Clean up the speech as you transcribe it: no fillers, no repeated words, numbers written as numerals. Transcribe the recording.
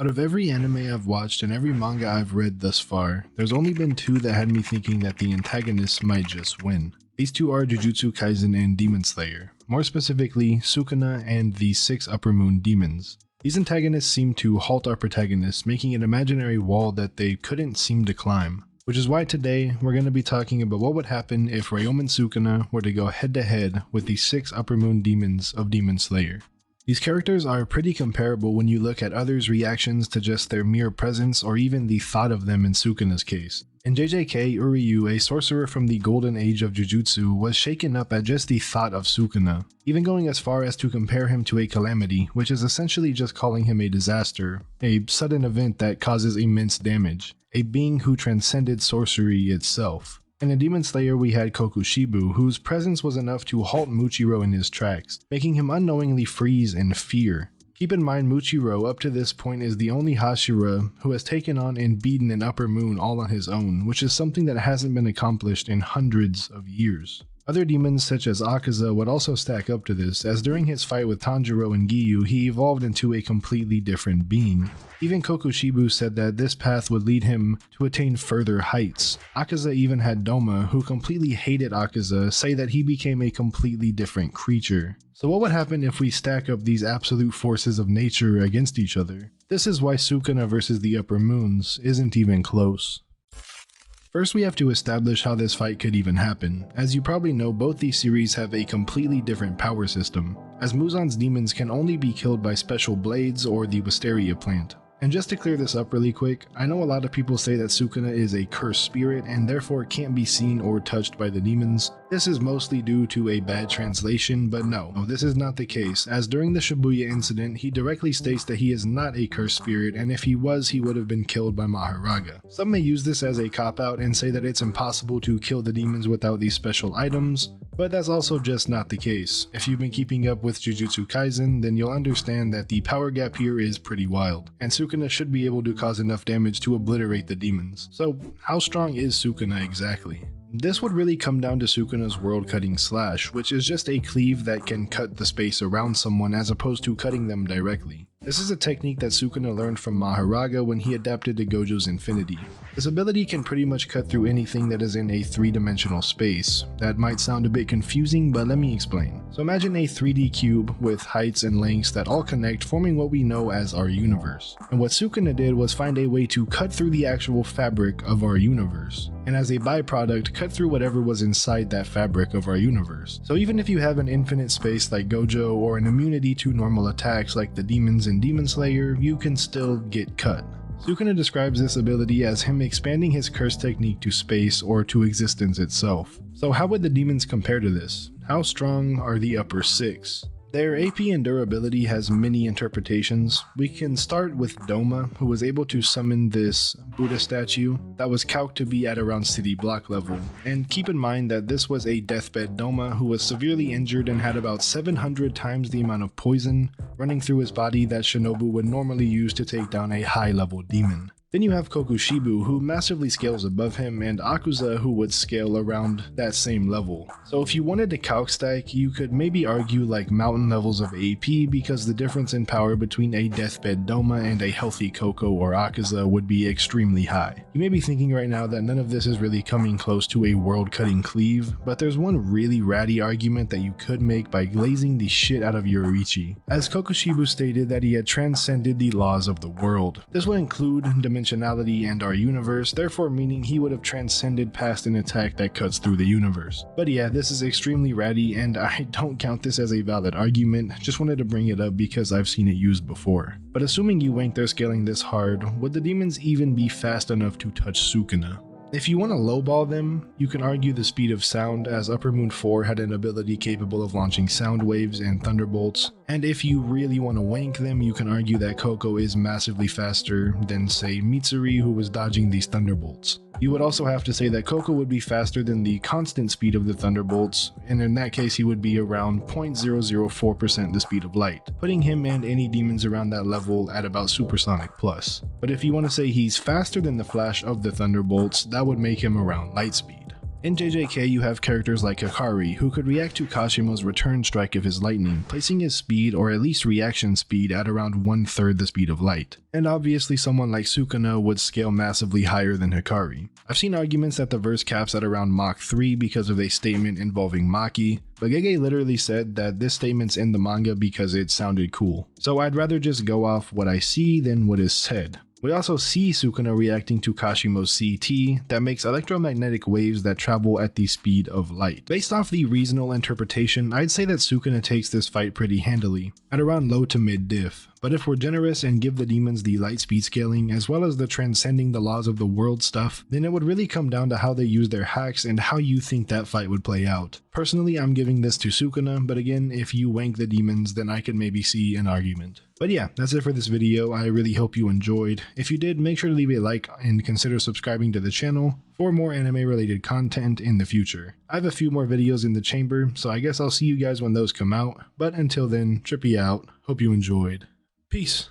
Out of every anime I've watched and every manga I've read thus far, there's only been two that had me thinking that the antagonists might just win. These two are Jujutsu Kaisen and Demon Slayer, more specifically Sukuna and the 6 Upper Moon Demons. These antagonists seem to halt our protagonists, making an imaginary wall that they couldn't seem to climb. Which is why today we're going to be talking about what would happen if Ryomen Sukuna were to go head to head with the 6 Upper Moon Demons of Demon Slayer. These characters are pretty comparable when you look at others' reactions to just their mere presence or even the thought of them in Sukuna's case. In JJK, Uryu, a sorcerer from the golden age of Jujutsu, was shaken up at just the thought of Sukuna, even going as far as to compare him to a calamity, which is essentially just calling him a disaster, a sudden event that causes immense damage, a being who transcended sorcery itself. And in Demon Slayer we had Kokushibu, whose presence was enough to halt Muichiro in his tracks, making him unknowingly freeze in fear. Keep in mind Muichiro up to this point is the only Hashira who has taken on and beaten an Upper Moon all on his own, which is something that hasn't been accomplished in hundreds of years. Other demons such as Akaza would also stack up to this, as during his fight with Tanjiro and Giyu he evolved into a completely different being. Even Kokushibu said that this path would lead him to attain further heights. Akaza even had Doma, who completely hated Akaza, say that he became a completely different creature. So what would happen if we stack up these absolute forces of nature against each other? This is why Sukuna versus the Upper Moons isn't even close. First, we have to establish how this fight could even happen. As you probably know, both these series have a completely different power system, as Muzan's demons can only be killed by special blades or the Wisteria plant. And just to clear this up really quick, I know a lot of people say that Sukuna is a cursed spirit and therefore can't be seen or touched by the demons. This is mostly due to a bad translation, but no, this is not the case, as during the Shibuya incident, he directly states that he is not a cursed spirit, and if he was, he would have been killed by Maharaga. Some may use this as a cop-out and say that it's impossible to kill the demons without these special items, but that's also just not the case. If you've been keeping up with Jujutsu Kaisen, then you'll understand that the power gap here is pretty wild, and Sukuna should be able to cause enough damage to obliterate the demons. So how strong is Sukuna exactly? This would really come down to Sukuna's world-cutting slash, which is just a cleave that can cut the space around someone as opposed to cutting them directly. This is a technique that Sukuna learned from Maharaga when he adapted to Gojo's Infinity. This ability can pretty much cut through anything that is in a 3-dimensional space. That might sound a bit confusing, but let me explain. So imagine a 3D cube with heights and lengths that all connect, forming what we know as our universe. And what Sukuna did was find a way to cut through the actual fabric of our universe, and as a byproduct, cut through whatever was inside that fabric of our universe. So even if you have an infinite space like Gojo, or an immunity to normal attacks like the demons in Demon Slayer, you can still get cut. Sukuna describes this ability as him expanding his curse technique to space or to existence itself. So how would the demons compare to this? How strong are the upper 6? Their AP and durability has many interpretations. We can start with Doma, who was able to summon this Buddha statue that was calced to be at around city block level. And keep in mind that this was a deathbed Doma who was severely injured and had about 700 times the amount of poison running through his body that Shinobu would normally use to take down a high-level demon. Then you have Kokushibu, who massively scales above him, and Akuza, who would scale around that same level. So if you wanted to calc stack, you could maybe argue like mountain levels of AP, because the difference in power between a deathbed Doma and a healthy Koko or Akuza would be extremely high. You may be thinking right now that none of this is really coming close to a world-cutting cleave, but there's one really ratty argument that you could make by glazing the shit out of Yoruichi, as Kokushibu stated that he had transcended the laws of the world. This would include dimensionality and our universe, therefore meaning he would have transcended past an attack that cuts through the universe. But yeah, this is extremely ratty, and I don't count this as a valid argument, just wanted to bring it up because I've seen it used before. But assuming you ain't their scaling this hard, would the demons even be fast enough to touch Sukuna? If you want to lowball them, you can argue the speed of sound, as Upper Moon 4 had an ability capable of launching sound waves and thunderbolts, and if you really want to wank them, you can argue that Koko is massively faster than, say, Mitsuri, who was dodging these thunderbolts. You would also have to say that Koko would be faster than the constant speed of the thunderbolts, and in that case he would be around 0.004% the speed of light, putting him and any demons around that level at about supersonic plus. But if you want to say he's faster than the flash of the thunderbolts, that would make him around light speed. In JJK, you have characters like Hikari, who could react to Kashima's return strike of his lightning, placing his speed or at least reaction speed at around 1/3 the speed of light. And obviously someone like Sukuna would scale massively higher than Hikari. I've seen arguments that the verse caps at around Mach 3 because of a statement involving Maki, but Gege literally said that this statement's in the manga because it sounded cool. So I'd rather just go off what I see than what is said. We also see Sukuna reacting to Kashima's CT that makes electromagnetic waves that travel at the speed of light. Based off the reasonable interpretation, I'd say that Sukuna takes this fight pretty handily, at around low to mid diff. But if we're generous and give the demons the light speed scaling as well as the transcending the laws of the world stuff, then it would really come down to how they use their hacks and how you think that fight would play out. Personally, I'm giving this to Sukuna, but again, if you wank the demons, then I could maybe see an argument. But yeah, that's it for this video. I really hope you enjoyed. If you did, make sure to leave a like and consider subscribing to the channel for more anime related content in the future. I have a few more videos in the chamber, so I guess I'll see you guys when those come out. But until then, trippy out. Hope you enjoyed. Peace.